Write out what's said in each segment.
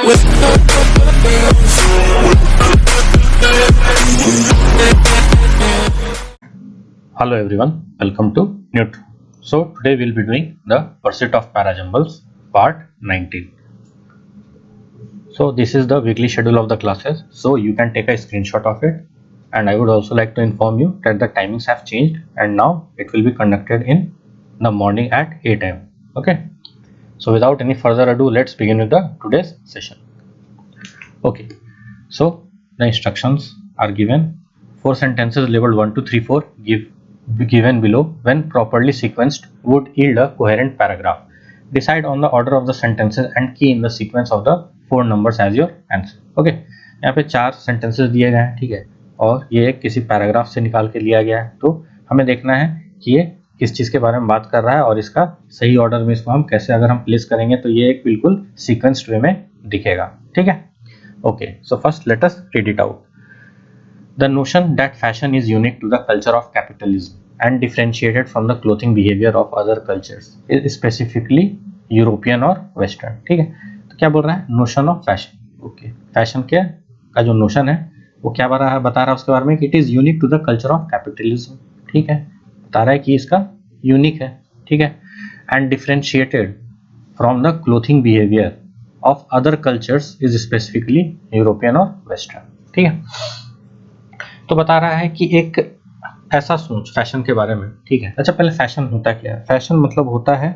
Hello everyone, welcome to Newton. So today we'll be doing the pursuit of parajumbles part 19. So this is the weekly schedule of the classes, so you can take a screenshot of it, and I would also like to inform you that the timings have changed and now it will be conducted in the morning at 8 am. Okay, so without any further ado, let's begin with the today's session. Okay, so the instructions are given. 4 sentences labeled 1, 2, 3, 4 given below, when properly sequenced, would yield a coherent paragraph. Decide on the order of the sentences and key in the sequence of the 4 numbers as your answer. Okay, यहाँ पे 4 sentences दिए गए हैं, ठीक है, और ये किसी पैराग्राफ से निकाल के लिया गया है, तो हमें देखना है कि ये किस चीज़ के बारे में बात कर रहा है और इसका सही ऑर्डर में इसको हम कैसे अगर हम प्लेस करेंगे तो ये एक बिल्कुल सीक्वेंस्ड वे में दिखेगा, ठीक है. Okay, so first let us read it out. The notion that fashion is unique to the culture of capitalism and differentiated from the clothing behavior of other cultures is specifically European और Western. ठीक है, तो क्या बोल रहा है, notion of fashion. Okay, fashion के का जो notion है वो क्या बता रहा है उसके बारे में कि it is unique to the culture of capitalism. ठीक है, बता रहा है कि इसका unique है, ठीक है, and differentiated from the clothing behavior of other cultures is specifically European और Western. ठीक है, तो बता रहा है कि एक ऐसा सोच फैशन के बारे में, ठीक है. अच्छा, पहले फैशन होता क्या है? फैशन मतलब होता है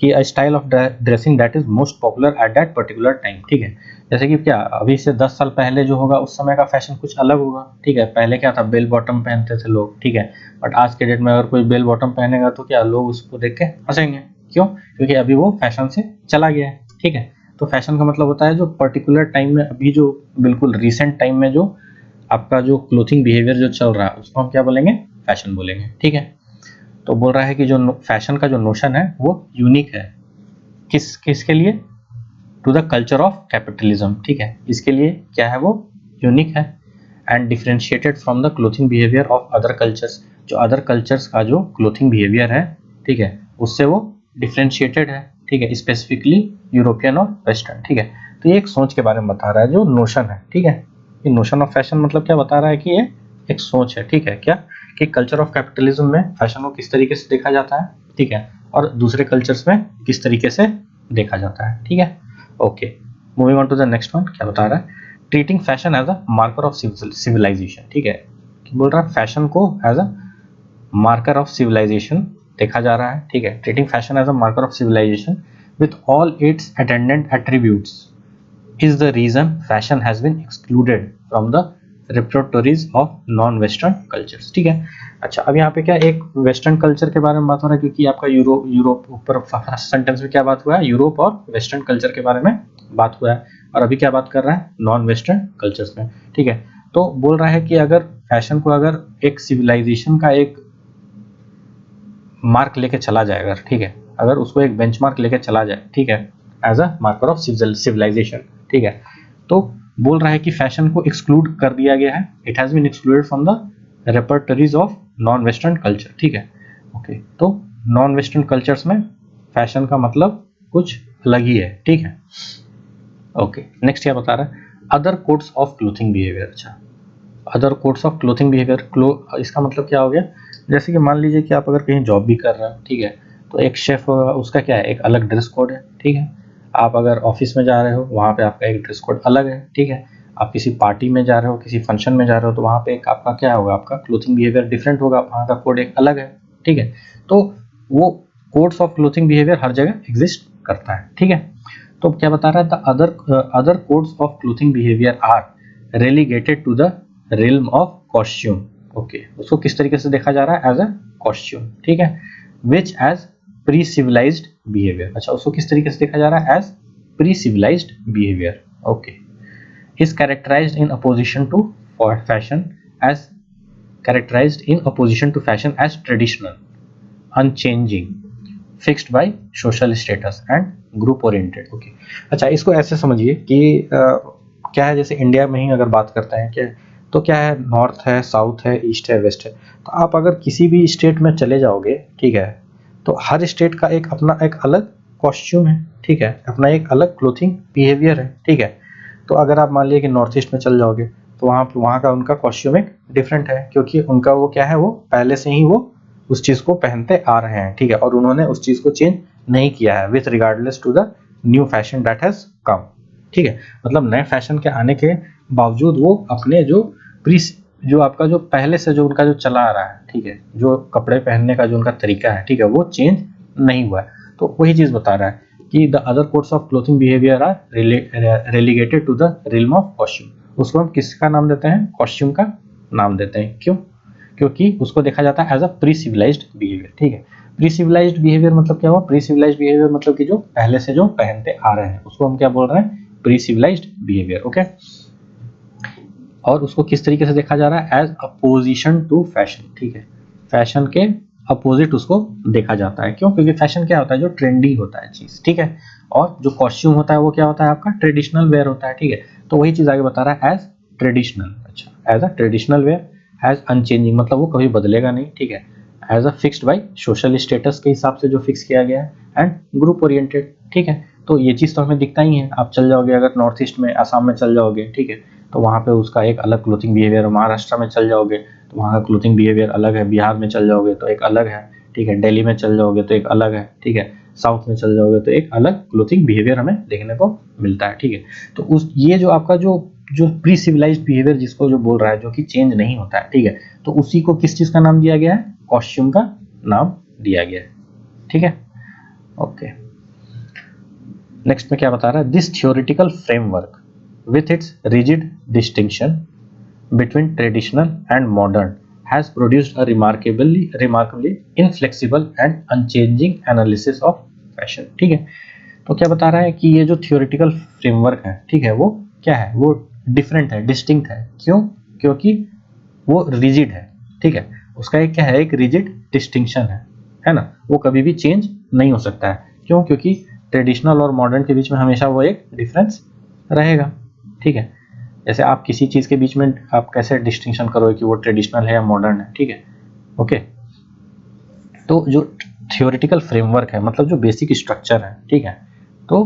कि a style of dressing that is most popular at that particular time. ठीक है, जैसे कि क्या अभी से 10 साल पहले जो होगा उस समय का फैशन कुछ अलग होगा. ठीक है, पहले क्या था, बेल बॉटम पहनते थे लोग, ठीक है, बट आज के डेट में अगर कोई बेल बॉटम पहनेगा तो क्या लोग उसको देख के हंसेंगे. क्यों? क्योंकि अभी वो फैशन से चला गया है. ठीक है, तो फैशन का मतलब होता है जो पर्टिकुलर टाइम में, अभी जो बिल्कुल रिसेंट टाइम में जो आपका जो क्लोथिंग बिहेवियर जो चल रहा है उसको हम क्या बोलेंगे, फैशन बोलेंगे. ठीक है, तो बोल रहा है कि जो फैशन का जो नोशन है वो यूनिक है. किसके लिए? To the culture of capitalism. ठीक है, इसके लिए क्या है, वो यूनिक है. And differentiated from the clothing behaviour of other cultures. जो अदर कल्चर्स का जो क्लोथिंग बिहेवियर है, ठीक है, उससे वो डिफरेंशिएटेड है. ठीक है, स्पेसिफिकली यूरोपियन और वेस्टर्न. ठीक है, तो ये एक सोच के बारे में बता रहा है जो नोशन है. ठीक है, ये नोशन ऑफ फैशन मतलब क्या बता रहा है कि ये एक सोच है. ठीक है, क्या कि कल्चर ऑफ कैपिटलिज्म में फैशन को किस तरीके से देखा जाता है, ठीक है, और दूसरे कल्चर्स में किस तरीके से देखा जाता है. ठीक है, okay, moving on to the next one. क्या बता रहा है, treating fashion as a marker of civilisation. ठीक है, बोल रहा है फैशन को as a marker of civilisation देखा जा रहा है. ठीक है, treating fashion as a marker of civilisation with all its attendant attributes is the reason fashion has been excluded from the repertories of non-western cultures. ठीक है, अच्छा, अब यहाँ पे क्या एक वेस्टर्न कल्चर के बारे में बात हो रहा है, क्योंकि आपका यूरोप ऊपर फर्स्ट सेंटेंस में क्या बात हुआ है, यूरोप और वेस्टर्न कल्चर के बारे में बात हुआ है, और अभी क्या बात कर रहा है, नॉन वेस्टर्न कल्चर्स में. ठीक है, तो बोल रहा है कि अगर फैशन को अगर एक सिविलाइजेशन का एक मार्क लेके चला जाए, अगर, ठीक है, अगर उसको एक बेंचमार्क लेके चला जाए, ठीक है, as a marker of civilisation, ठीक है, तो बोल रहा है कि फैशन को एक्सक्लूड कर दिया गया है. It has been excluded from the repertories of non western culture. ठीक है, ओके, तो नॉन वेस्टर्न कल्चर्स में फैशन का मतलब कुछ अलग ही है. ठीक है, ओके, नेक्स्ट क्या बता रहा है, other codes of clothing behaviour. अच्छा, other codes of clothing behaviour, इसका मतलब क्या हो गया, जैसे कि मान लीजिए कि आप अगर कहीं जॉब भी कर रहे हो, ठीक है, तो एक शेफ उसका क्या है, एक अलग ड्रेस कोड है. ठीक है, आप अगर ऑफिस में जा रहे हो वहाँ पे आपका एक ड्रेस कोड अलग है. ठीक है, आप किसी पार्टी में जा रहे हो, किसी फंक्शन में जा रहे हो, तो वहाँ पे एक आपका क्या होगा, आपका क्लोथिंग बिहेवियर डिफरेंट होगा, वहाँ का कोड एक अलग है. ठीक है, तो वो कोड्स ऑफ क्लोथिंग बिहेवियर हर जगह एग्जिस्ट करता है. ठीक है, तो क्या बता रहा है, the other codes of clothing behaviour are relegated to the realm of costume. Okay, उसको किस तरीके से देखा जा रहा है, एज अ कॉस्ट्यूम. ठीक है, which as pre civilised behaviour. अच्छा, उसको किस तरीके से देखा जा रहा है, as pre civilised behaviour. Okay, is characterised in opposition to fashion as traditional, unchanging, fixed by social status and group oriented. Okay, अच्छा, इसको ऐसे समझिए कि क्या है, जैसे इंडिया में ही अगर बात करते हैं क्या, तो क्या है, नॉर्थ है, साउथ है, ईस्ट है, वेस्ट है. तो आप अगर किसी भी स्टेट में चले जाओगे, ठीक है, तो हर स्टेट का एक अपना एक अलग कॉस्ट्यूम है. ठीक है, अपना एक अलग क्लोथिंग बिहेवियर है. ठीक है, तो अगर आप मान लिया कि नॉर्थ ईस्ट में चल जाओगे तो वहाँ का उनका कॉस्ट्यूम एक डिफरेंट है, क्योंकि उनका वो क्या है, वो पहले से ही वो उस चीज़ को पहनते आ रहे हैं, ठीक है, और उन्होंने उस चीज़ को चेंज नहीं किया है with regardless to the new fashion that has come, ठीक है। मतलब नए फैशन के आने के बावजूद वो अपने जो आपका जो पहले से जो उनका जो चला आ रहा है, ठीक है, जो कपड़े पहनने का जो उनका तरीका है, ठीक है, वो चेंज नहीं हुआ है। तो वही चीज़ बता रहा है कि the other codes of clothing behaviour are relegated to the realm of costume. उसको हम किसका नाम देते हैं, कॉस्ट्यूम का नाम देते हैं। क्यों? क्योंकि उसको देखा जाता है as a pre civilised behaviour, ठीक है। प्री सिविलाइज्ड बिहेवियर मतलब क्या हुआ, प्री सिविलाइज्ड बिहेवियर मतलब कि जो पहले से जो पहनते आ रहे हैं उसको हम क्या बोल रहे हैं, प्री सिविलाइज्ड बिहेवियर, ओके। और उसको किस तरीके से देखा जा रहा है, एज अपोजिशन टू फैशन, ठीक है, फैशन के अपोजिट उसको देखा जाता है। क्यों? क्योंकि फैशन क्या होता है, जो ट्रेंडी होता है चीज, ठीक है, और जो कॉस्ट्यूम होता है वो क्या होता है, आपका ट्रेडिशनल वेयर होता है, ठीक है। तो वही चीज आगे बता रहा है एज ट्रेडिशनल, अच्छा, as a traditional wear, as unchanging मतलब वो कभी बदलेगा नहीं, ठीक है, as a fixed by social status के हिसाब से जो फिक्स किया गया है, एंड ग्रुप ओरिएंटेड, ठीक है। तो ये चीज तो हमें दिखता ही है, आप चल जाओगे अगर नॉर्थ ईस्ट में, असम में चल जाओगे, ठीक है, तो वहाँ पे उसका एक अलग क्लोथिंग बिहेवियर, महाराष्ट्र में चल जाओगे तो वहाँ का क्लोथिंग बिहेवियर अलग है, बिहार में चल जाओगे तो एक अलग है, ठीक है, दिल्ली में चल जाओगे तो एक अलग है, ठीक है, साउथ में चल जाओगे तो एक अलग क्लोथिंग बिहेवियर हमें देखने को मिलता है, ठीक है। तो ये जो आपका जो प्री सिविलाइज्ड बिहेवियर जिसको जो बोल रहा है, जो कि चेंज नहीं होता है, ठीक है, तो उसी को किस चीज का नाम दिया गया है, कॉस्ट्यूम का नाम दिया गया है, ठीक है, ओके। नेक्स्ट में क्या बता रहा है, this theoretical framework with its rigid distinction between traditional and modern has produced a remarkably inflexible and unchanging analysis of fashion, ठीक है। तो क्या बता रहा है कि ये जो थियोरेटिकल फ्रेमवर्क है, ठीक है, वो क्या है, वो डिफरेंट है, डिस्टिंक्ट है। क्यों? क्योंकि वो रिजिड है, ठीक है, उसका एक क्या है, एक रिजिड डिस्टिंक्शन है ना, वो कभी भी चेंज नहीं हो सकता है। क्यों? क्योंकि ट्रेडिशनल और मॉडर्न के बीच में हमेशा वो एक डिफरेंस रहेगा, ठीक है। जैसे आप किसी चीज के बीच में आप कैसे डिस्टिंक्शन करोगे कि वो ट्रेडिशनल है या मॉडर्न है, ठीक है, ओके। तो जो थियोरेटिकल फ्रेमवर्क है मतलब जो बेसिक स्ट्रक्चर है, ठीक है, तो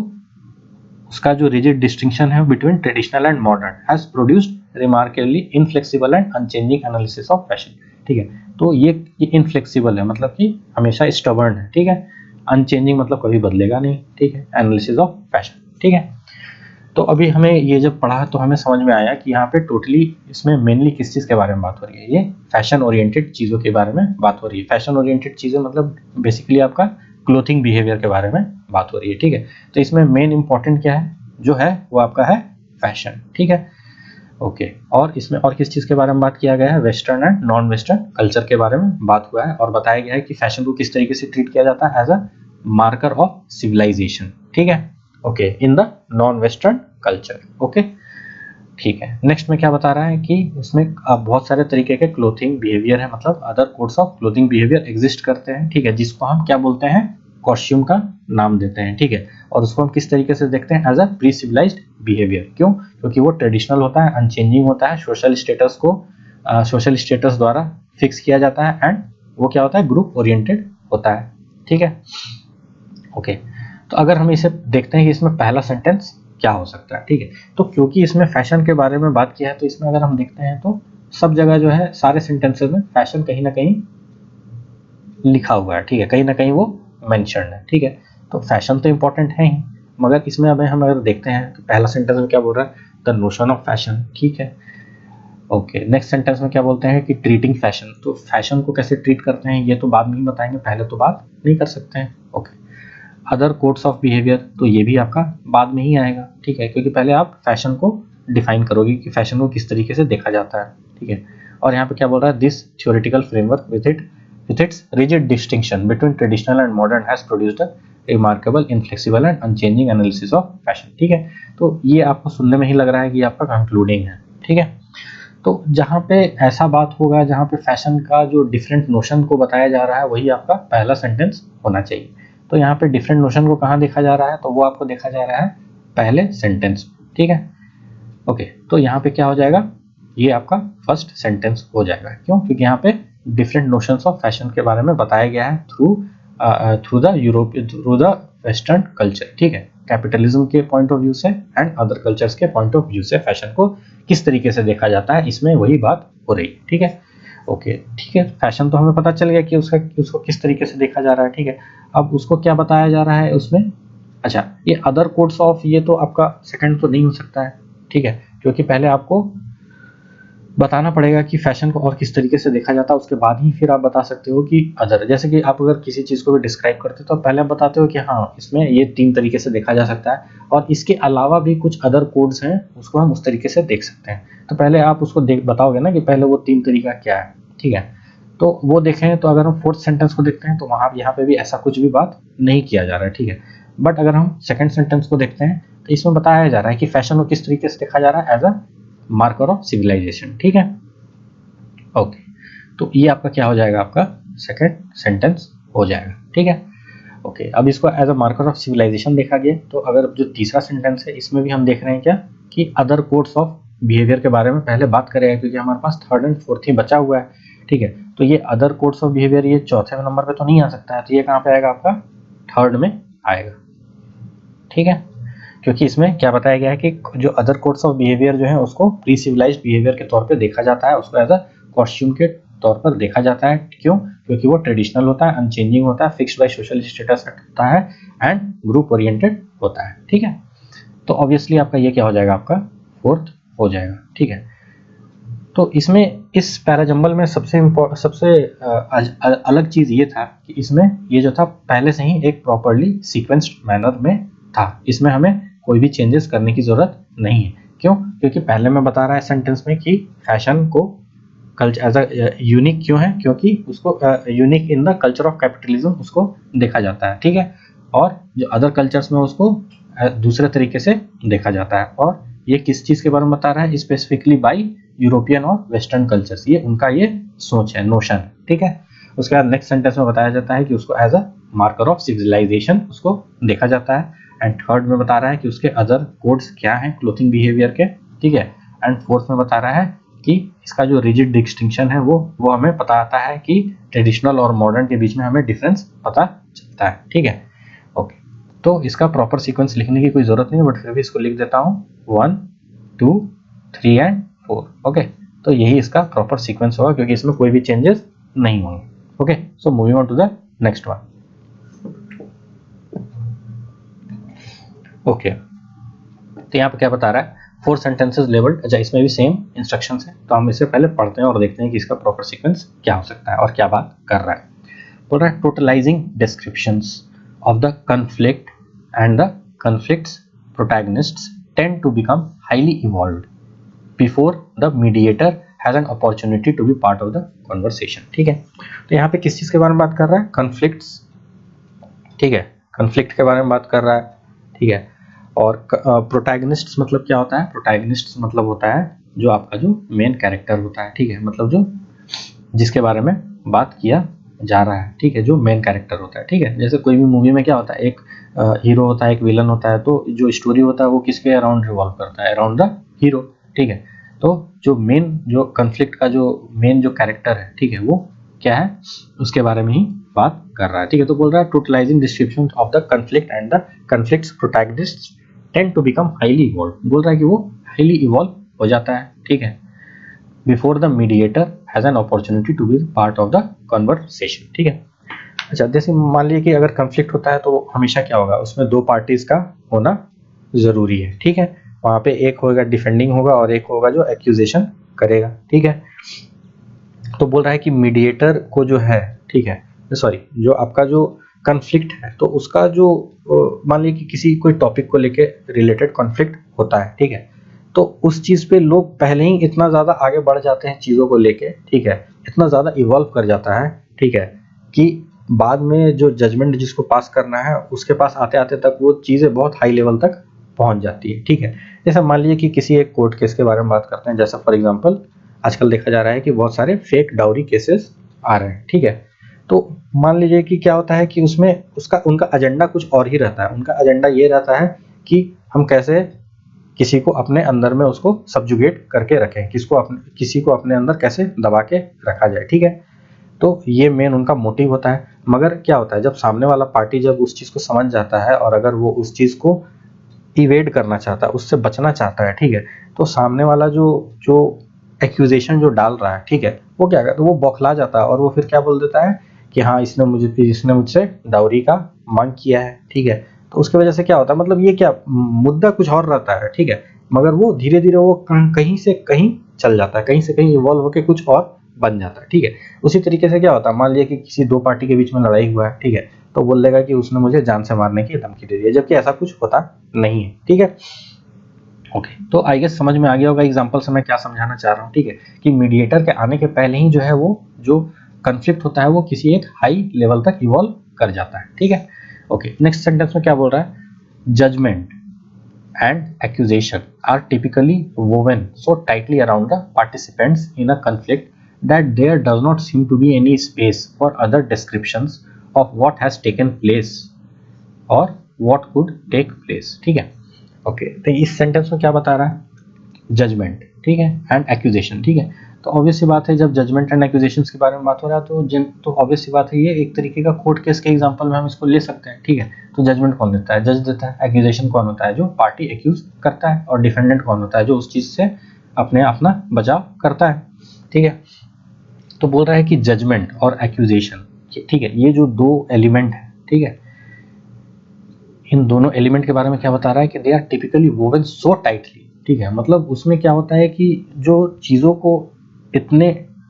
उसका जो रिजिड डिस्टिंक्शन है between traditional and modern has produced remarkably inflexible and unchanging analysis of fashion, ठीक है। तो ये इनफ्लेक्सिबल है मतलब कि हमेशा स्टबर्न है, ठीक है, अनचेंजिंग मतलब कभी बदलेगा नहीं, ठीक है, एनालिसिस ऑफ फैशन, ठीक है। तो अभी हमें ये जब पढ़ा तो हमें समझ में आया कि यहाँ पे टोटली इसमें मेनली किस चीज़ के बारे में बात हो रही है, ये फैशन ओरिएंटेड चीज़ों के बारे में बात हो रही है। फैशन ओरिएंटेड चीज़ें मतलब बेसिकली आपका क्लोथिंग बिहेवियर के बारे में बात हो रही है, ठीक है। तो इसमें मेन इंपॉर्टेंट क्या है, जो है वो आपका है फैशन, ठीक है, ओके। और इसमें और किस चीज़ के बारे में बात किया गया है, western and non western culture के बारे में बात हुआ है, और बताया गया है कि फैशन को किस तरीके से ट्रीट किया जाता है, as a marker of civilisation, ठीक है, okay, in the non western culture, okay, ठीक है। नेक्स्ट में क्या बता रहा है कि इसमें बहुत सारे तरीके के क्लोथिंग बिहेवियर है, मतलब other codes of clothing behaviour exist करते हैं, ठीक है, जिसको हम क्या बोलते हैं, कॉस्ट्यूम का नाम देते हैं, ठीक है। और उसको हम किस तरीके से देखते हैं, as a pre civilised behaviour. क्यों? क्योंकि वो ट्रेडिशनल होता है, अनचेंजिंग होता है, सोशल स्टेटस द्वारा फिक्स किया जाता है, एंड वो क्या होता है, ग्रुप ओरिएंटेड होता है, ठीक है, ओके। तो अगर हम इसे देखते हैं कि इसमें पहला सेंटेंस क्या हो सकता है, ठीक है, तो क्योंकि इसमें फैशन के बारे में बात किया है तो इसमें अगर हम देखते हैं तो सब जगह जो है सारे सेंटेंसेस में फैशन कहीं ना कहीं लिखा हुआ है, ठीक है, कहीं ना कहीं वो मेंशन्ड है, ठीक है। तो फैशन तो इंपॉर्टेंट है ही, मगर इसमें अब हम अगर देखते हैं तो पहला सेंटेंस में क्या बोल रहा है, द नोशन ऑफ फैशन, ठीक है, ओके। नेक्स्ट सेंटेंस में क्या बोलते हैं कि ट्रीटिंग फैशन, तो फैशन को कैसे ट्रीट करते हैं ये तो बाद में ही बताएंगे, पहले तो बात नहीं कर सकते हैं, okay. Other codes of behaviour, तो ये भी आपका बाद में ही आएगा, ठीक है, क्योंकि पहले आप फैशन को डिफाइन करोगे कि फैशन को किस तरीके से देखा जाता है, ठीक है। और यहाँ पे क्या बोल रहा है, this theoretical framework with its rigid distinction between traditional and modern has produced a remarkable, inflexible and unchanging analysis of fashion, ठीक है। तो ये आपको सुनने में ही लग रहा है कि आपका कंक्लूडिंग है, ठीक है। तो जहाँ पे ऐसा बात होगा जहाँ पे फैशन का जो डिफरेंट नोशन को बताया जा रहा है वही आपका पहला सेंटेंस होना चाहिए। तो यहाँ पे डिफरेंट नोशन को कहाँ देखा जा रहा है, तो वो आपको देखा जा रहा है पहले सेंटेंस, ठीक है, ओके। तो यहाँ पे क्या हो जाएगा, ये आपका फर्स्ट सेंटेंस हो जाएगा। क्यों? क्योंकि यहाँ पे डिफरेंट नोशंस ऑफ फैशन के बारे में बताया गया है थ्रू द वेस्टर्न कल्चर, ठीक है, कैपिटलिज्म के पॉइंट ऑफ व्यू से एंड अदर कल्चर्स के पॉइंट ऑफ व्यू से फैशन को किस तरीके से देखा जाता है, इसमें वही बात हो रही है। ठीक है, ओके ठीक है। फैशन तो हमें पता चल गया कि उसको किस तरीके से देखा जा रहा है। ठीक है, अब उसको क्या बताया जा रहा है उसमें, अच्छा ये अदर कोड्स ऑफ, ये तो आपका सेकंड तो नहीं हो सकता है। ठीक है, क्योंकि पहले आपको बताना पड़ेगा कि फैशन को और किस तरीके से देखा जाता है, उसके बाद ही फिर आप बता सकते हो कि अदर। जैसे कि आप अगर किसी चीज़ को भी डिस्क्राइब करते हो तो पहले आप बताते हो कि हाँ इसमें ये 3 तरीके से देखा जा सकता है, और इसके अलावा भी कुछ अदर कोड्स हैं उसको हम उस तरीके से देख सकते हैं। तो पहले आप उसको बताओगे ना कि पहले वो 3 तरीका क्या है। ठीक है, तो वो देखें तो अगर हम 4th सेंटेंस को देखते हैं तो वहाँ यहाँ पे भी ऐसा कुछ भी बात नहीं किया जा रहा है। ठीक है, बट अगर हम 2nd सेंटेंस को देखते हैं तो इसमें बताया जा रहा है कि फैशन को किस तरीके से देखा जा रहा है, as a marker of civilisation. ठीक है, ओके तो ये आपका क्या हो जाएगा, आपका 2nd सेंटेंस हो जाएगा। ठीक है, ओके अब इसको as a marker of civilisation देखा गया। तो अगर जो तीसरा सेंटेंस है इसमें भी हम देख रहे हैं क्या कि अदर कोड्स ऑफ बिहेवियर के बारे में पहले बात करेगा, क्योंकि हमारे पास 3rd एंड 4th ही बचा हुआ है। ठीक है, तो ये अदर कोड्स ऑफ बिहेवियर ये 4th नंबर पे तो नहीं आ सकता है, तो ये कहाँ पे आएगा, आपका 3rd में आएगा। ठीक है, क्योंकि इसमें क्या बताया गया है कि जो अदर कोड्स ऑफ बिहेवियर जो है उसको प्री सिविलाइज्ड बिहेवियर के तौर पे देखा जाता है, उसको एज अ कॉस्ट्यूम के तौर पर देखा जाता है। क्यों, क्योंकि वो ट्रेडिशनल होता है, अनचेंजिंग होता है, फिक्स्ड बाय सोशल स्टेटस होता है एंड ग्रुप ओरिएंटेड होता है। ठीक है, तो ऑब्वियसली आपका ये क्या हो जाएगा, आपका 4th हो जाएगा। ठीक है, तो इसमें इस पैराजंबल में सबसे अलग चीज ये था कि इसमें ये जो था पहले से ही एक प्रॉपर्ली सीक्वेंस्ड मैनर में था, इसमें हमें कोई भी चेंजेस करने की जरूरत नहीं है। क्यों, क्योंकि पहले में बता रहा है सेंटेंस में कि फैशन को कल्चर एज अ यूनिक क्यों है, क्योंकि उसको unique in the culture of capitalism उसको देखा जाता है। ठीक है, और जो अदर कल्चर्स में उसको दूसरे तरीके से देखा जाता है। और ये किस चीज के बारे में बता रहा है, स्पेसिफिकली बाय यूरोपियन और वेस्टर्न कल्चर्स, ये उनका ये सोच है, नोशन। ठीक है, उसके बाद नेक्स्ट सेंटेंस में बताया जाता है कि उसको as a marker of civilisation उसको देखा जाता है। एंड 3rd में बता रहा है कि उसके अदर कोड्स क्या हैं क्लोथिंग बिहेवियर के। ठीक है, एंड 4th में बता रहा है कि इसका जो रिजिड डिस्टिंक्शन है वो हमें पता आता है कि ट्रेडिशनल और मॉडर्न के बीच में हमें डिफरेंस पता चलता है। ठीक है, ओके तो इसका प्रॉपर सीक्वेंस लिखने की कोई जरूरत नहीं है, बट फिर भी इसको लिख देता हूँ 1 2 3 एंड 4। ओके, तो यही इसका प्रॉपर सीक्वेंस होगा, क्योंकि इसमें कोई भी चेंजेस नहीं होंगे। Okay, so moving on to the next one. Okay, तो यहाँ पे क्या बता रहा है, 4 सेंटेंसेस लेबल्ड। अच्छा, इसमें भी सेम इंस्ट्रक्शंस हैं, तो हम इसे पहले पढ़ते हैं और देखते हैं कि इसका प्रॉपर सीक्वेंस क्या हो सकता है और क्या बात कर रहा है। बोल रहा है totalising descriptions of the conflict and the conflicts protagonists tend to become highly evolved before the mediator has an opportunity to be part of the conversation. ठीक है, तो यहाँ पे किस चीज के बारे में बात कर रहा है, कन्फ्लिक्ट्स। ठीक है, कन्फ्लिक्ट के बारे में बात कर रहा है। ठीक है, और प्रोटैगनिस्ट्स मतलब क्या होता है, प्रोटैगनिस्ट्स मतलब होता है जो आपका जो मेन कैरेक्टर होता है। ठीक है, मतलब जो जिसके बारे में बात किया जा रहा है। ठीक है, जो मेन कैरेक्टर होता है। ठीक है, जैसे कोई भी मूवी में क्या होता है, एक हीरो होता है, एक विलन होता है, तो जो स्टोरी होता है वो किसके अराउंड रिवॉल्व करता है, अराउंड द हीरो। ठीक है, तो जो मेन जो कन्फ्लिक्ट का जो मेन जो कैरेक्टर है, ठीक है, वो क्या है उसके बारे में ही बात कर रहा है। ठीक है, तो बोल रहा है totalising description of the conflict and the conflicts protagonists tend to become highly evolve. बोल रहा है कि वो हाईली इवॉल्व हो जाता है। ठीक है, before the mediator has an opportunity to be part of the conversation. ठीक है, अच्छा जैसे मान लीजिए कि अगर कन्फ्लिक्ट होता है तो हमेशा क्या होगा, उसमें 2 पार्टीज का होना जरूरी है। ठीक है, वहां पे एक होगा डिफेंडिंग होगा और एक होगा जो एक्यूजेशन करेगा। ठीक है, तो बोल रहा है कि मीडिएटर को जो है, ठीक है, सॉरी, जो आपका जो कन्फ्लिक्ट है तो उसका जो मान लीजिए कि किसी कोई टॉपिक को लेके रिलेटेड कॉन्फ्लिक्ट होता है। ठीक है, तो उस चीज पे लोग पहले ही इतना ज्यादा आगे बढ़ जाते हैं चीजों को लेके। ठीक है, इतना ज्यादा इवॉल्व कर जाता है। ठीक है, कि बाद में जो जजमेंट जिसको पास करना है उसके पास आते आते तक वो चीजें बहुत हाई लेवल तक पहुंच जाती है। ठीक है, जैसे मान लीजिए कि किसी एक कोर्ट केस के बारे में बात करते हैं, जैसा फॉर एग्जांपल आजकल देखा जा रहा है कि बहुत सारे फेक डाउरी केसेस आ रहे हैं। ठीक है, तो मान लीजिए कि क्या होता है कि उसमें उनका एजेंडा कुछ और ही रहता है। उनका एजेंडा ये रहता है कि हम कैसे किसी को अपने अंदर में उसको सब्जुगेट करके रखें, किसी को अपने अंदर कैसे दबा के रखा जाए। ठीक है, तो ये मेन उनका मोटिव होता है। मगर क्या होता है, जब सामने वाला पार्टी जब उस चीज को समझ जाता है और अगर वो उस चीज को इवेड करना चाहता है, उससे बचना चाहता है, ठीक है, तो सामने वाला जो जो एक्यूजेशन जो डाल रहा है, ठीक है, वो क्या करता है, वो बौखला जाता है और वो फिर क्या बोल देता है कि हाँ इसने मुझसे डाउरी का मांग किया है, ठीक है। तो उसकी वजह से क्या होता है, मतलब ये क्या मुद्दा कुछ और रहता है, ठीक है, मगर वो धीरे धीरे वो कहीं से कहीं चल जाता है, कहीं से कहीं इवॉल्व होकर कुछ और बन जाता है, ठीक है। उसी तरीके से क्या होता है, मान लिया कि किसी दो पार्टी के बीच में लड़ाई हुआ है, ठीक है, तो बोल देगा कि उसने मुझे जान से मारने की धमकी दे दी है, जबकि ऐसा कुछ होता नहीं है, ठीक है। ओके, तो आई गेस समझ में आ गया होगा एग्जांपल से मैं क्या समझाना चाह रहा हूँ, ठीक है, कि मीडिएटर के आने के पहले ही जो है वो जो कंफ्लिक्ट होता है वो किसी एक हाई लेवल तक इवॉल्व कर जाता है, ठीक है। ओके, नेक्स्ट सेंटेंस में क्या बोल रहा है, judgement and accusation are typically woven so tightly around the participants in a conflict that there does not seem to be any space for other descriptions of what has taken place or what could take place, ठीक है। Okay, तो इस sentence में क्या बता रहा है, judgement, ठीक है, एंड एक्यूजेशन, ठीक है। तो ऑब्वियस सी बात है, जब जजमेंट एंड एक्यूजेशंस के बारे में बात हो रहा है तो ऑब्वियस सी बात है, ये एक तरीके का कोर्ट केस के एग्जांपल में हम इसको ले सकते हैं, ठीक है। तो जजमेंट कौन देता है, जज देता है। एक्यूजेशन कौन होता है, जो पार्टी एक्यूज करता है। और डिफेंडेंट कौन होता है, जो उस चीज से अपना बचाव करता है, ठीक है। तो बोल रहा है कि जजमेंट और एक्यूजेशन, ठीक है, ये जो दो एलिमेंट है, ठीक है, इन दोनों एलिमेंट के बारे में क्या बता रहा है कि they are typically woven so tightly, ठीक है। मतलब उसमें क्या होता है कि जो चीज़ों को इतने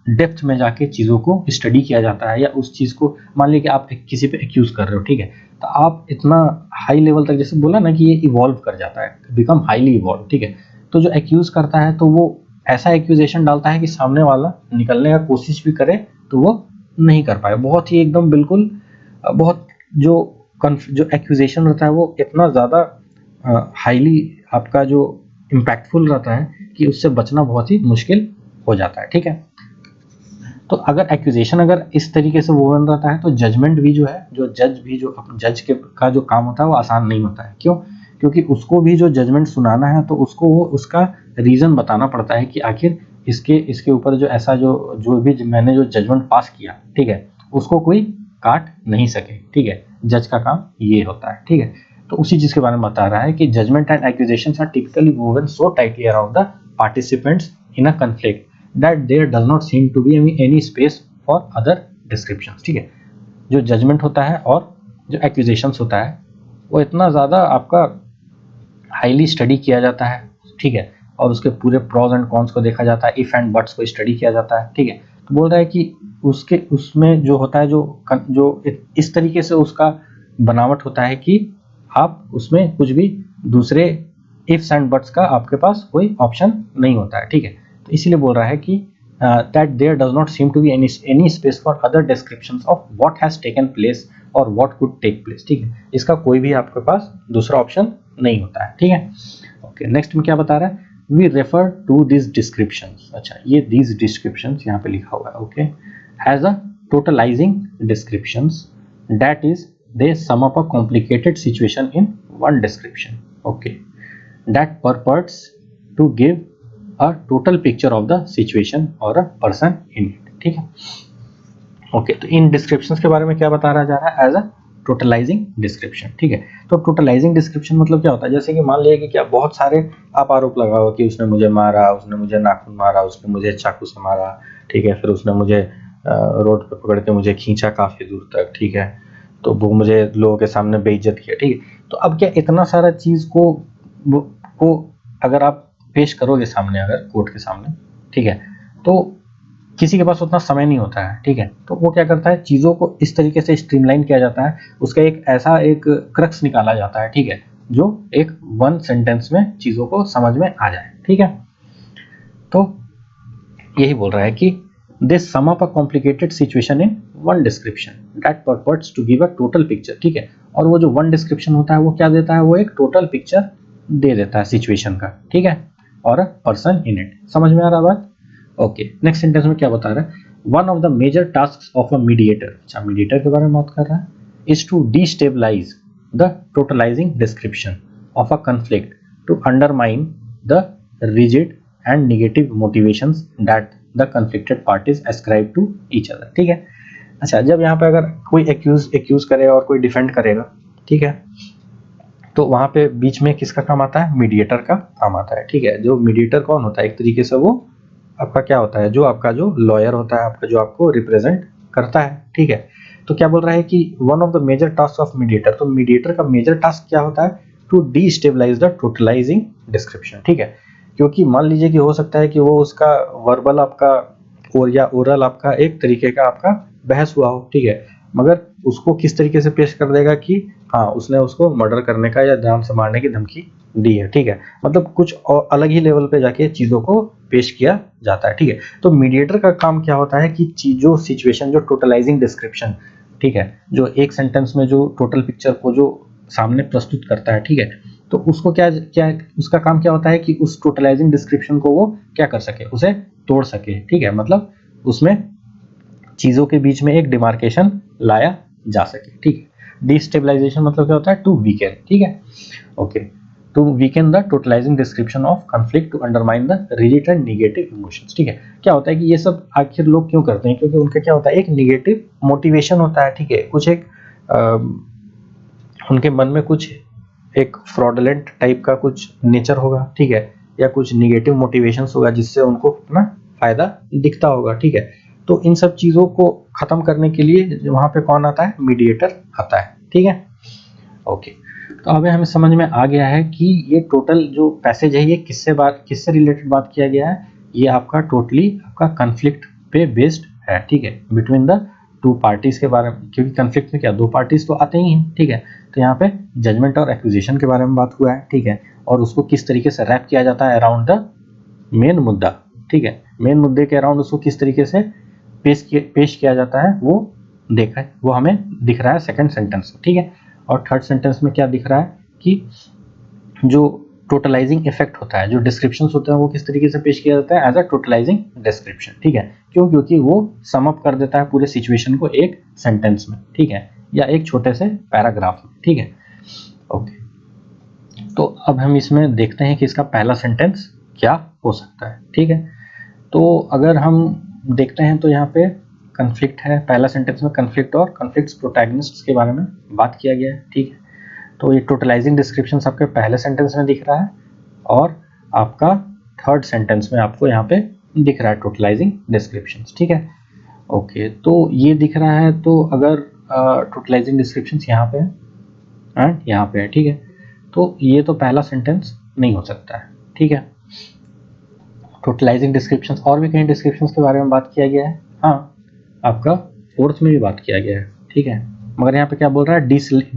डेप्थ में जाके चीज़ों को स्टडी किया जाता है, या उस चीज़ को मान लीजिए कि आप किसी पे एक्यूज कर रहे हो, ठीक है, तो आप इतना हाई लेवल तक, जैसे बोला ना कि ये इवॉल्व कर जाता है, बिकम हाईली इवॉल्व, ठीक है। तो जो एक्यूज करता है तो वो ऐसा एक्यूजेशन डालता है कि सामने वाला निकलने का कोशिश भी करे तो वो नहीं कर पाए। बहुत ही एकदम बिल्कुल बहुत जो एक्यूजेशन रहता है वो इतना ज़्यादा हाईली आपका जो इम्पैक्टफुल रहता है कि उससे बचना बहुत ही मुश्किल हो जाता है, ठीक है। तो अगर एक्यूजेशन अगर इस तरीके से वोवन रहता है तो जजमेंट भी जो है, जो जज का जो काम होता है वो आसान नहीं होता है। क्यों? क्योंकि उसको भी जो जजमेंट सुनाना है तो उसको वो उसका रीज़न बताना पड़ता है कि आखिर इसके ऊपर जो ऐसा जो भी मैंने जो जजमेंट पास किया, ठीक है, उसको कोई काट नहीं सके, ठीक है। जज का काम ये होता है, ठीक है। तो उसी चीज के बारे में बता रहा है कि judgement and accusations are typically woven so tightly around the participants in a conflict that there does not seem to be any space for other descriptions, ठीक है। जो जजमेंट होता है और जो एक्यूजेशंस होता है वो इतना ज़्यादा आपका हाईली स्टडी किया जाता है, ठीक है, और उसके पूरे प्रॉज एंड कॉन्स को देखा जाता है, इफ एंड बट्स को स्टडी किया जाता है, ठीक है। तो बोल रहा है कि उसमें जो होता है जो इस तरीके से उसका बनावट होता है कि आप उसमें कुछ भी दूसरे इफ्स एंड बट्स का आपके पास कोई ऑप्शन नहीं होता है, ठीक है। तो इसीलिए बोल रहा है कि that there does not seem to be any space for other descriptions of what has taken place और व्हाट कुड टेक प्लेस, ठीक है। इसका कोई भी आपके पास दूसरा ऑप्शन नहीं होता है, ठीक है। ओके, नेक्स्ट में क्या बता रहा है, we refer to this descriptions. अच्छा, ये दिस डिस्क्रिप्शंस यहाँ पे लिखा हुआ है, okay, has a totalising descriptions that is they sum up a complicated situation in one description, okay, that purports to give a total picture of the situation or a person in it, ठीक है। Okay, तो इन descriptions के बारे में क्या बता रहा जा रहा है, एज अ टोटलाइजिंग डिस्क्रिप्शन, ठीक है। तो टोटलाइजिंग डिस्क्रिप्शन मतलब क्या होता है, जैसे कि मान लिया कि क्या बहुत सारे आप आरोप लगाओ कि उसने मुझे मारा, उसने मुझे नाखून मारा, उसने मुझे चाकू से मारा, ठीक है, फिर उसने मुझे रोड पर पकड़ के मुझे खींचा काफी दूर तक, ठीक है, तो वो मुझे लोगों के सामने बेइज्जत किया, ठीक है। तो अब क्या इतना सारा चीज को अगर आप पेश करोगे सामने, अगर कोर्ट के सामने, ठीक है, तो किसी के पास उतना समय नहीं होता है, ठीक है। तो वो क्या करता है, चीजों को इस तरीके से स्ट्रीमलाइन किया जाता है, उसका एक ऐसा एक क्रक्स निकाला जाता है, ठीक है, जो एक वन सेंटेंस में चीजों को समझ में आ जाए, ठीक है। तो यही बोल रहा है कि they sum up a complicated situation in one description that purports to give a total picture, ठीक है। और वो जो one description होता है वो क्या देता है, वो एक total picture दे देता है situation का, ठीक है, और a person in it। समझ में आ रहा बात? ओके, नेक्स्ट सेंटेंस में क्या बता रहा है, one of the major tasks of a mediator, अच्छा मीडिएटर के बारे में बात कर रहा है, is to destabilize the totalizing description of a conflict to undermine the rigid and negative motivations that the conflicted parties ascribe to each other, ठीक है। अच्छा, जब यहाँ पे अगर कोई एक्यूज करेगा और कोई डिफेंड करेगा, ठीक है, तो वहां पे बीच में किसका काम आता है, मीडिएटर का काम आता है, ठीक है। जो मीडिएटर कौन होता है, एक तरीके से वो आपका क्या होता है, जो आपका जो लॉयर होता है आपका, जो आपको रिप्रेजेंट करता है, ठीक है। तो क्या बोल रहा है कि one of the major task of mediator, तो मीडिएटर का मेजर टास्क क्या होता है, to destabilise the totalising description, ठीक है। क्योंकि मान लीजिए कि हो सकता है कि वो उसका वर्बल आपका और या ओरल आपका एक तरीके का आपका बहस हुआ हो, ठीक है, मगर उसको किस तरीके से पेश कर देगा कि हाँ उसने उसको मर्डर करने का या जान से मारने की धमकी दी है, ठीक है। मतलब कुछ और अलग ही लेवल पे जाके चीजों को पेश किया जाता है, ठीक है। तो मीडिएटर का काम क्या होता है कि चीजों सिचुएशन, जो टोटलाइजिंग डिस्क्रिप्शन, ठीक है, जो एक सेंटेंस में जो टोटल पिक्चर को जो सामने प्रस्तुत करता है, ठीक है, तो उसको क्या क्या उसका काम क्या होता है कि उस टोटलाइजिंग डिस्क्रिप्शन को वो क्या कर सके, उसे तोड़ सके, ठीक है। मतलब उसमें चीजों के बीच में एक डिमार्केशन लाया जा सके, ठीक है। डिस्टेबलाइजेशन मतलब क्या होता है, टू वीकेन, ठीक है, okay, to weaken the totalising description of conflict, to undermine the related negative emotions, ठीक है। क्या होता है कि ये सब आखिर लोग क्यों करते हैं, क्योंकि उनका क्या होता है, एक नेगेटिव मोटिवेशन होता है, ठीक है, कुछ एक उनके मन में कुछ एक फ्रॉडलेंट टाइप का कुछ नेचर होगा, ठीक है, या कुछ निगेटिव मोटिवेशंस होगा जिससे उनको अपना फायदा दिखता होगा, ठीक है। तो इन सब चीजों को खत्म करने के लिए वहां पे कौन आता है, मीडिएटर आता है, ठीक है, ओके। तो अब हमें समझ में आ गया है कि ये टोटल जो पैसेज है ये किससे रिलेटेड बात किया गया है, ये आपका टोटली आपका कन्फ्लिक्ट पे बेस्ड है, ठीक है, बिटवीन द टू पार्टीज के बारे में, क्योंकि कन्फ्लिक्ट में क्या दो पार्टीज तो आते ही हैं, ठीक है। तो यहाँ पे जजमेंट और एक्विजिशन के बारे में बात हुआ है, ठीक है, और उसको किस तरीके से रैप किया जाता है अराउंड द मेन मुद्दा, ठीक है, मेन मुद्दे के अराउंड उसको किस तरीके से पेश किया जाता है वो देखा है, वो हमें दिख रहा है सेकंड सेंटेंस में, ठीक है। और थर्ड सेंटेंस में क्या दिख रहा है कि जो टोटलाइजिंग इफेक्ट होता है, जो डिस्क्रिप्शंस होते हैं वो किस तरीके से पेश किया जाता है, एज अ टोटलाइजिंग डिस्क्रिप्शन, ठीक है। क्यों, क्योंकि वो सम अप कर देता है पूरे सिचुएशन को एक सेंटेंस में, ठीक है, या एक छोटे से पैराग्राफ में, ठीक है, ओके। तो अब हम इसमें देखते हैं कि इसका पहला सेंटेंस क्या हो सकता है, ठीक है। तो अगर हम देखते हैं तो यहाँ पे कन्फ्लिक्ट है, पहला सेंटेंस में कन्फ्लिक्ट और कन्फ्लिक्ट्स प्रोटैगनिस्ट्स के बारे में बात किया गया है, ठीक है। तो ये टोटलाइजिंग डिस्क्रिप्शन आपके पहले सेंटेंस में दिख रहा है और आपका थर्ड सेंटेंस में आपको यहाँ पे दिख रहा है टोटलाइजिंग डिस्क्रिप्शन, ठीक है, ओके। तो ये दिख रहा है, तो अगर टोटलाइजिंग डिस्क्रिप्शन यहाँ पे है एंड यहाँ पे है, ठीक है, तो ये तो पहला सेंटेंस नहीं हो सकता है, ठीक है। टोटलाइजिंग डिस्क्रिप्शंस और भी कई डिस्क्रिप्शंस के बारे में बात किया गया है, हाँ, आपका फोर्थ में भी बात किया गया है, ठीक है, मगर यहाँ पे क्या बोल रहा है,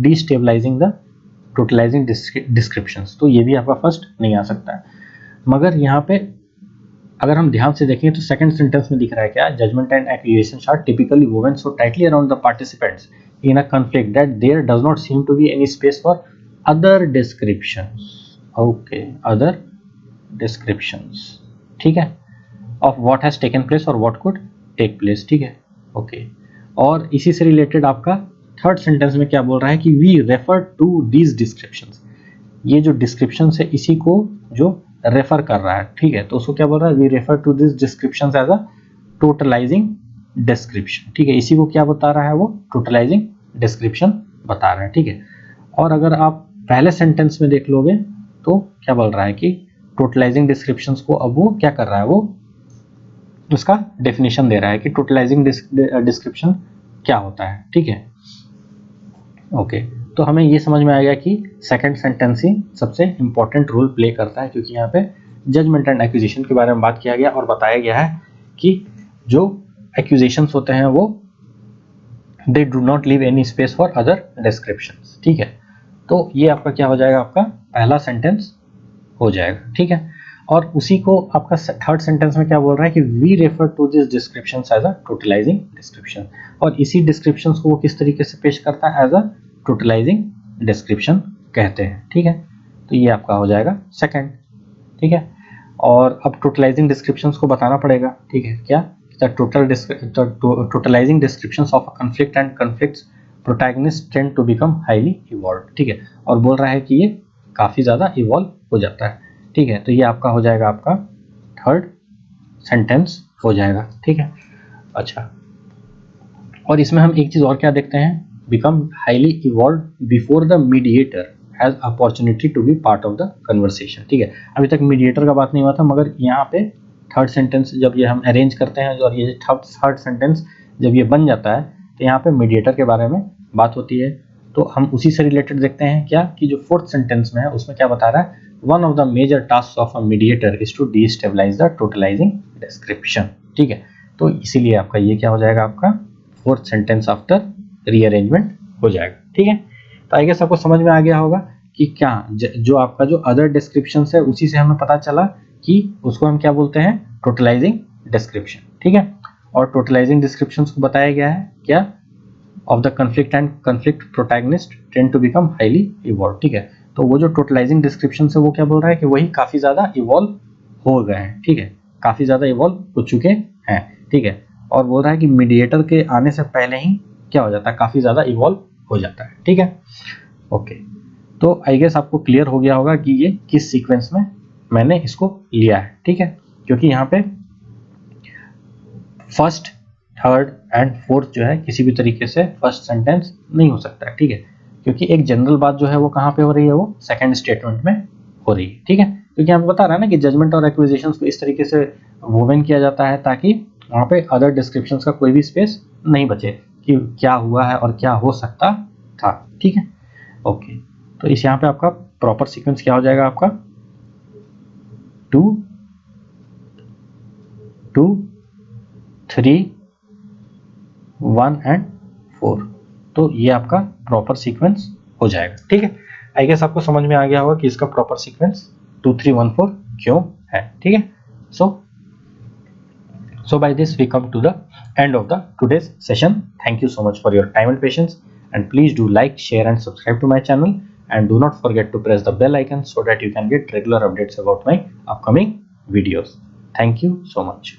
डिस्टेबलाइजिंग द टोटलाइजिंग डिस्क्रिप्शंस, तो ये भी आपका फर्स्ट नहीं आ सकता है। मगर यहाँ पे अगर हम ध्यान से देखें तो सेकंड सेंटेंस में दिख रहा है क्या, judgement and accusation are typically woven so tightly around the participants in a conflict that there does not seem to be any space for other descriptions, okay, other descriptions, ठीक है, of what has taken place और what could take place, ठीक है, okay. और इसी से related आपका third sentence में क्या बोल रहा है कि we refer to these descriptions, ये जो डिस्क्रिप्शन है इसी को जो रेफर कर रहा है, ठीक है, तो उसको क्या बोल रहा है, we refer to this descriptions as a totalising description, ठीक है, इसी को क्या बता रहा है, वो टोटलाइजिंग डिस्क्रिप्शन बता रहा है, ठीक है। और अगर आप पहले सेंटेंस में देख लोगे तो क्या बोल रहा है कि टोटलाइजिंग डिस्क्रिप्शंस को अब वो क्या कर रहा है, वो उसका डेफिनेशन दे रहा है कि टोटलाइजिंग डिस्क्रिप्शन क्या होता है, ठीक है, ओके। तो हमें ये समझ में आ गया कि सेकंड सेंटेंस ही सबसे इंपॉर्टेंट रोल प्ले करता है, क्योंकि यहाँ पे जजमेंट एंड एक्यूजेशन के बारे में बात किया गया और बताया गया है कि जो एक्यूजेशंस होते हैं वो they do not leave any space for other descriptions, ठीक है। तो ये आपका क्या हो जाएगा, आपका पहला सेंटेंस हो जाएगा, ठीक है। और उसी को आपका थर्ड सेंटेंस में क्या बोल रहा है कि we refer to this description as a totalising description, और इसी डिस्क्रिप्शन को वो किस तरीके से पेश करता है, एज अ टोटलाइजिंग डिस्क्रिप्शन कहते हैं, ठीक है। तो ये आपका हो जाएगा सेकंड, ठीक है। और अब टोटलाइजिंग डिस्क्रिप्शंस को बताना पड़ेगा, ठीक है, क्या totalising descriptions of a conflict and conflicts protagonist tend to become highly evolve, ठीक है, और बोल रहा है कि ये काफी ज्यादा इवॉल्व हो जाता है, ठीक है। तो ये आपका हो जाएगा, आपका थर्ड सेंटेंस हो जाएगा, ठीक है, अच्छा। और इसमें हम एक चीज और क्या देखते हैं, become highly involve before the mediator has opportunity to be part of the conversation. ठीक है, अभी तक मीडिएटर का बात नहीं हुआ था, मगर यहाँ पे थर्ड सेंटेंस जब ये हम अरेंज करते हैं और ये थर्ड सेंटेंस जब ये बन जाता है तो यहाँ पे मीडिएटर के बारे में बात होती है। तो हम उसी से रिलेटेड देखते हैं क्या कि जो फोर्थ सेंटेंस में है उसमें क्या बता रहा है, one of the major task of a mediator is to destabilise the totalising description. ठीक है, तो इसीलिए आपका ये क्या हो जाएगा, आपका फोर्थ सेंटेंस आफ्टर रीअरेंजमेंट हो जाएगा। ठीक है, तो आई गेस आपको समझ में आ गया होगा कि क्या जो आपका जो अदर डिस्क्रिप्शन है उसी से हमें पता चला कि उसको हम क्या बोलते हैं, टोटलाइजिंग डिस्क्रिप्शन। ठीक है, और टोटलाइजिंग डिस्क्रिप्शन को बताया गया है क्या, of the conflict and conflict protagonist tend to become highly evolve. ठीक है, तो वो जो टोटलाइजिंग डिस्क्रिप्शन है वो क्या बोल रहा है कि वही काफी ज्यादा इवॉल्व हो गए हैं। ठीक है, काफी ज्यादा इवॉल्व हो चुके हैं। ठीक है, और बोल रहा है कि मीडिएटर के आने से पहले ही क्या हो जाता है, काफी ज्यादा इवॉल्व हो जाता है। ठीक है, ओके, तो आई गेस आपको क्लियर हो गया होगा कि ये किस सीक्वेंस में मैंने इसको लिया है। ठीक है, क्योंकि यहाँ पे फर्स्ट, थर्ड एंड फोर्थ जो है किसी भी तरीके से फर्स्ट सेंटेंस नहीं हो सकता है। ठीक है, क्योंकि एक जनरल बात जो है वो कहाँ पे हो रही है, वो सेकंड स्टेटमेंट में हो रही है। ठीक है, क्योंकि यहाँ पे बता रहा है ना कि जजमेंट और एक्विजिशंस को इस तरीके से वोवन किया जाता है ताकि वहाँ पे अदर डिस्क्रिप्शंस का कोई भी स्पेस नहीं बचे कि क्या हुआ है और क्या हो सकता था। ठीक है, ओके, तो इस यहाँ पे आपका प्रॉपर सीक्वेंस क्या हो जाएगा, आपका 2 2 3 1 एंड 4, तो ये आपका प्रॉपर सीक्वेंस हो जाएगा। ठीक है, आई गेस आपको समझ में आ गया होगा कि इसका प्रॉपर सीक्वेंस 2 3 1 4 क्यों है। ठीक है, so by this we come to the end of the today's session. Thank you so much for your time and patience, and please do like, share and subscribe to my channel, and do not forget to press the bell icon so that you can get regular updates about my upcoming videos. Thank you so much.